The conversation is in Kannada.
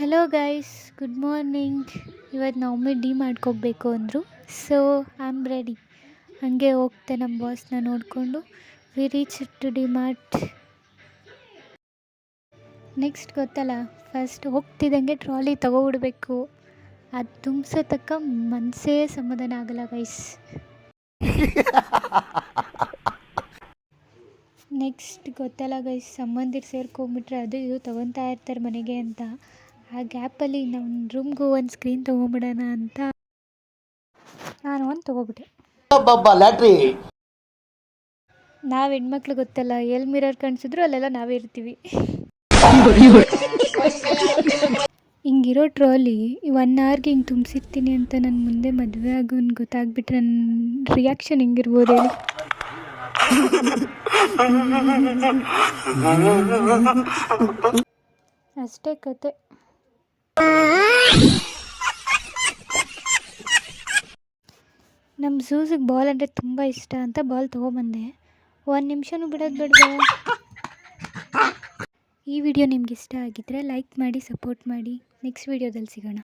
Hello guys, good morning. ಇವತ್ತು ನಾವು ಒಮ್ಮೆ ಡಿ ಮಾಡ್ಕೋಬೇಕು ಅಂದರು. So I am ready. ಹಾಗೆ ಹೋಗ್ತೆ ನಮ್ಮ ಬಾಸ್ನ ನೋಡಿಕೊಂಡು we reach to D Mart. Next ಗೊತ್ತಲ್ಲ, ಫಸ್ಟ್ ಹೋಗ್ತಿದ್ದಂಗೆ ಟ್ರಾಲಿ ತೊಗೊಬಿಡ್ಬೇಕು. ಅದು ತುಂಬಿಸೋ ತಕ್ಕ ಮನಸ್ಸೇ ಸಮಾಧಾನ ಆಗಲ್ಲ ಗೈಸ್. ನೆಕ್ಸ್ಟ್ ಗೊತ್ತಲ್ಲ ಗೈಸ್, ಸಂಬಂಧಿರು ಸೇರ್ಕೊಂಬಿಟ್ರೆ ಅದು ಇದು ತೊಗೊತಾ ಇರ್ತಾರೆ ಮನೆಗೆ ಅಂತ. ಆ ಗ್ಯಾಪಲ್ಲಿ ನಮ್ಮ ರೂಮ್ಗೂ ಒಂದು ಸ್ಕ್ರೀನ್ ತೊಗೊಂಬಿಡೋಣ ಅಂತ ನಾನು ಒಂದು ತೊಗೊಬಿಟ್ಟೆ. ನಾವು ಹೆಣ್ಮಕ್ಳು ಗೊತ್ತಲ್ಲ, ಎಲ್ಲಿ ಮಿರರ್ ಕಾಣಿಸಿದ್ರು ಅಲ್ಲೆಲ್ಲ ನಾವೇ ಇರ್ತೀವಿ. ಹಿಂಗಿರೋ ಟ್ರಾಲಿ 1 hourಗೆ ಹಿಂಗೆ ತುಂಬಿಸಿರ್ತೀನಿ ಅಂತ ನನ್ನ ಮುಂದೆ ಮದುವೆ ಆಗೋನ್ ಗೊತ್ತಾಗ್ಬಿಟ್ರೆ ನನ್ನ ರಿಯಾಕ್ಷನ್ ಹೆಂಗಿರ್ಬೋದು ಹೇಳಿ. ಅಷ್ಟೇ ಕತೆ. ನಮ್ಮ ಝೂಸಿಗೆ ಬಾಲ್ ಅಂದರೆ ತುಂಬ ಇಷ್ಟ ಅಂತ ಬಾಲ್ ತೊಗೊಂಬಂದೆ. 1 ನಿಮಿಷನೂ ಬಿಡೋದು ಬೇಡವೇ. ಈ ವಿಡಿಯೋ ನಿಮ್ಗೆ ಇಷ್ಟ ಆಗಿದ್ದರೆ ಲೈಕ್ ಮಾಡಿ, ಸಪೋರ್ಟ್ ಮಾಡಿ. ನೆಕ್ಸ್ಟ್ ವಿಡಿಯೋದಲ್ಲಿ ಸಿಗೋಣ.